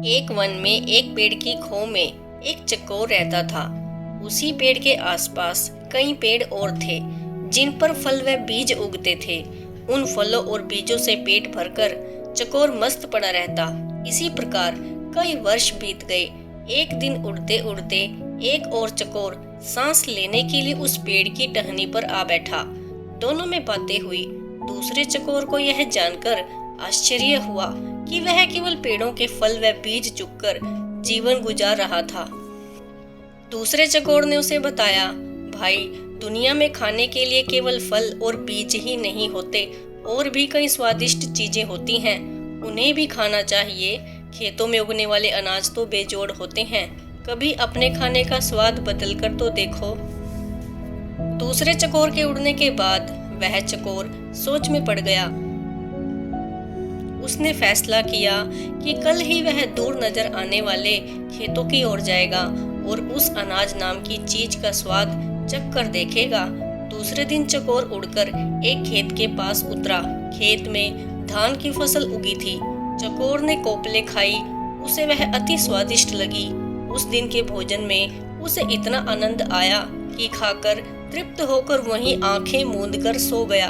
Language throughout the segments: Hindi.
एक वन में एक पेड़ की खो में एक चकोर रहता था। उसी पेड़ के आसपास कई पेड़ और थे जिन पर फल व बीज उगते थे। उन फलों और बीजों से पेट भरकर चकोर मस्त पड़ा रहता। इसी प्रकार कई वर्ष बीत गए। एक दिन उड़ते उड़ते एक और चकोर सांस लेने के लिए उस पेड़ की टहनी पर आ बैठा। दोनों में बातें हुई। दूसरे चकोर को यह जानकर आश्चर्य हुआ कि वह केवल पेड़ों के फल व बीज चुगकर जीवन गुजार रहा था। दूसरे चकोर ने उसे बताया, भाई, दुनिया में खाने के लिए केवल फल और बीज ही नहीं होते, और भी कई स्वादिष्ट चीजें होती हैं, उन्हें भी खाना चाहिए। खेतों में उगने वाले अनाज तो बेजोड़ होते हैं, कभी अपने खाने का स्वाद बदल कर तो देखो। दूसरे चकोर के उड़ने के बाद वह चकोर सोच में पड़ गया। उसने फैसला किया कि कल ही वह दूर नजर आने वाले खेतों की ओर जाएगा और उस अनाज नाम की चीज का स्वाद चख कर देखेगा। दूसरे दिन चकोर उड़कर एक खेत के पास उतरा। खेत में धान की फसल उगी थी। चकोर ने कोपले खाई, उसे वह अति स्वादिष्ट लगी। उस दिन के भोजन में उसे इतना आनंद आया कि खाकर तृप्त होकर वहीं आंखें मूंद कर सो गया।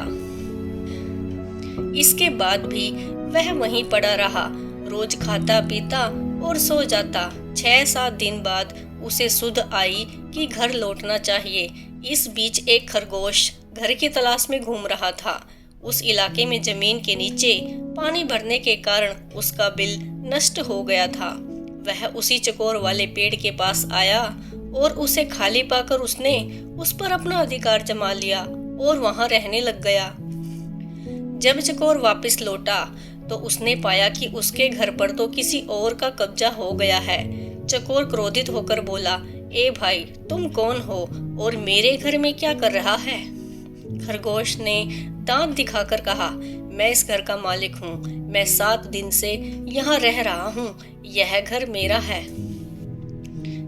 इसके बाद भी वह वहीं पड़ा रहा, रोज खाता पीता और सो जाता। 6-7 दिन बाद उसे सुध आई कि घर लौटना चाहिए। इस बीच एक खरगोश घर की तलाश में घूम रहा था। उस इलाके में जमीन के नीचे पानी भरने के कारण उसका बिल नष्ट हो गया था। वह उसी चकोर वाले पेड़ के पास आया और उसे खाली पाकर उसने उस पर अपना अधिकार जमा लिया और वहां रहने लग गया। जब चकोर वापस लौटा तो उसने पाया कि उसके घर पर तो किसी और का कब्जा हो गया है। चकोर क्रोधित होकर बोला, ए भाई, तुम कौन हो और मेरे घर में क्या कर रहा है? खरगोश ने दांत दिखाकर कहा, मैं इस घर का मालिक हूँ। मैं 7 दिन से यहाँ रह रहा हूँ। यह घर मेरा है।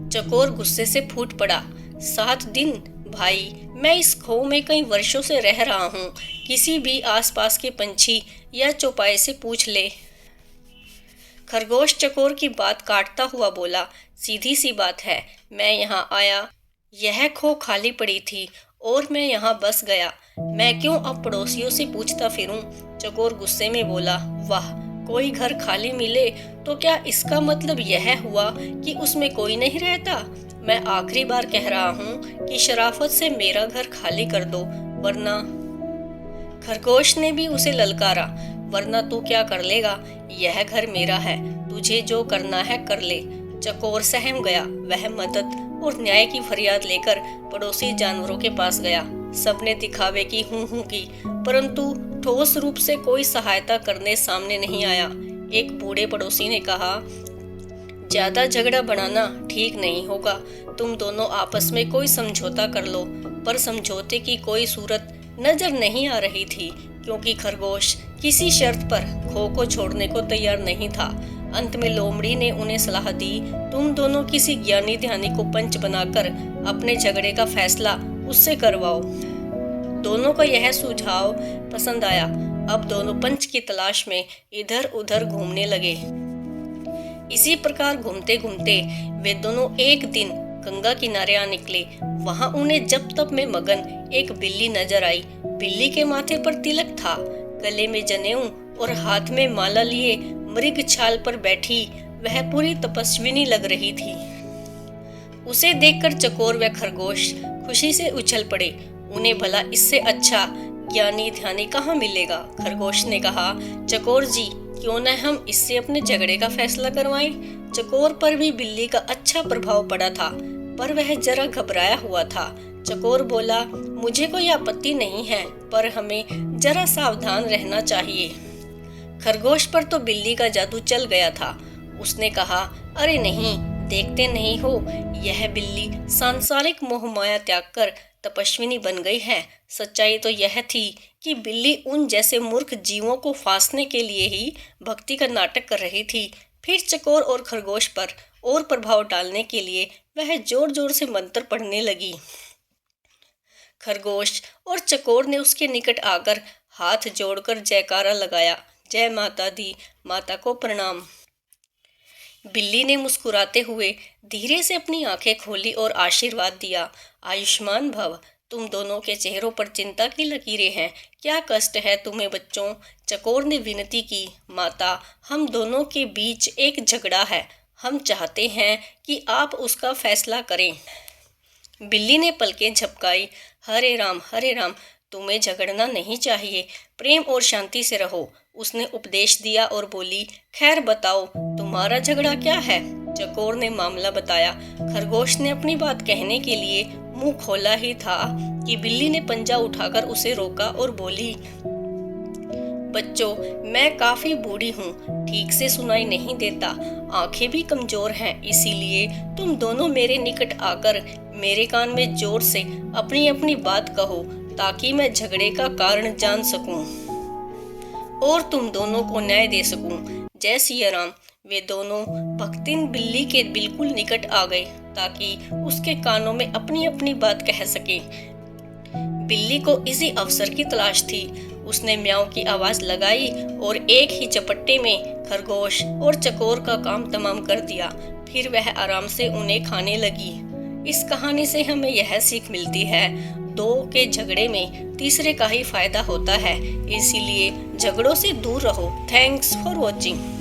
चकोर गुस्से से फूट पड़ा, 7 दिन? भाई, मैं इस खो में कई वर्षों से रह रहा हूँ। किसी भी आसपास के पंछी या चौपाए से पूछ ले। खरगोश चकोर की बात काटता हुआ बोला, सीधी सी बात है, मैं यहाँ आया, यह खो खाली पड़ी थी और मैं यहाँ बस गया। मैं क्यों अब पड़ोसियों से पूछता फिरूं? चकोर गुस्से में बोला, वाह, कोई घर खाली मिले तो क्या इसका मतलब यह हुआ कि उसमें कोई नहीं रहता? मैं आखिरी बार कह रहा हूँ कि शराफत से मेरा घर खाली कर दो, वरना। खरगोश ने भी उसे ललकारा, वरना तू क्या कर लेगा? यह घर मेरा है, तुझे जो करना है कर ले। चकोर सहम गया। वह मदद और न्याय की फरियाद लेकर पड़ोसी जानवरों के पास गया। सबने दिखावे की हूं की, परंतु ठोस रूप से कोई सहायता करने सामने नहीं आया। एक बूढ़े पड़ोसी ने कहा, ज्यादा झगड़ा बढ़ाना ठीक नहीं होगा। तुम दोनों आपस में कोई समझौता कर लो। पर समझौते की कोई सूरत नजर नहीं आ रही थी, क्योंकि खरगोश किसी शर्त पर खो को छोड़ने को तैयार नहीं था। अंत में लोमड़ी ने उन्हें सलाह दी, तुम दोनों किसी ज्ञानी ध्यानी को पंच बनाकर अपने झगड़े का फैसला उससे करवाओ। दोनों को यह सुझाव पसंद आया। अब दोनों पंच की तलाश में इधर उधर घूमने लगे। इसी प्रकार घूमते घूमते वे दोनों एक दिन गंगा किनारे आ निकले। वहां उन्हें जप तप में मगन एक बिल्ली नजर आई। बिल्ली के माथे पर तिलक था, गले में जनेऊ और हाथ में माला लिए मृग छाल पर बैठी वह पूरी तपस्विनी लग रही थी। उसे देखकर चकोर व खरगोश खुशी से उछल पड़े। उन्हें भला इससे अच्छा ज्ञानी ध्यानी कहाँ मिलेगा? खरगोश ने कहा, चकोर जी, क्यों न हम इससे अपने झगड़े का फैसला करवाएं? चकोर पर भी बिल्ली का अच्छा प्रभाव पड़ा था, पर वह जरा घबराया हुआ था। चकोर बोला, मुझे कोई आपत्ति नहीं है, पर हमें जरा सावधान रहना चाहिए। खरगोश पर तो बिल्ली का जादू चल गया था। उसने कहा, अरे नहीं, देखते नहीं हो, यह बिल्ली सांसारिक मोह माया त्याग कर तपस्विनी बन गई है। सच्चाई तो यह थी कि बिल्ली उन जैसे मूर्ख जीवों को फांसने के लिए ही भक्ति का नाटक कर रही थी। फिर चकोर और खरगोश पर और प्रभाव डालने के लिए वह जोर जोर से मंत्र पढ़ने लगी। खरगोश और चकोर ने उसके निकट आकर हाथ जोड़कर जयकारा लगाया, जय माता दी, माता को प्रणाम। बिल्ली ने मुस्कुराते हुए धीरे से अपनी आंखें खोली और आशीर्वाद दिया। आयुष्मान भव। तुम दोनों के चेहरों पर चिंता की लकीरें हैं। क्या कष्ट है तुम्हें बच्चों? चकोर ने विनती की। माता, हम दोनों के बीच एक झगड़ा है। हम चाहते हैं कि आप उसका फैसला करें। बिल्ली ने पलकें झपकाई। हरे राम, तुम्हें झगड़ना नहीं चाहिए, प्रेम और शांति से रहो, उसने उपदेश दिया और बोली। खैर बताओ, तुम्हारा झगड़ा क्या है? चकोर ने मामला बताया। खरगोश ने अपनी बात कहने के लिए मुंह खोला ही था कि बिल्ली ने पंजा उठाकर उसे रोका और बोली। बच्चों, मैं काफी बूढ़ी हूँ, ठीक से सुनाई नहीं देता, आंखें भी कमजोर हैं, इसीलिए तुम दोनों मेरे निकट आकर मेरे कान में जोर से अपनी अपनी बात कहो, ताकि मैं झगड़े का कारण जान सकूं और तुम दोनों को न्याय दे सकूं। जय सिया राम। वे दोनों भक्तिन बिल्ली के बिल्कुल निकट आ गए ताकि उसके कानों में अपनी अपनी बात कह सके। बिल्ली को इसी अवसर की तलाश थी। उसने म्याऊं की आवाज लगाई और एक ही झपट्टे में खरगोश और चकोर का काम तमाम कर दिया। फिर वह आराम से उन्हें खाने लगी। इस कहानी से हमें यह सीख मिलती है, दो के झगड़े में तीसरे का ही फायदा होता है, इसीलिए झगड़ों से दूर रहो। Thanks for watching.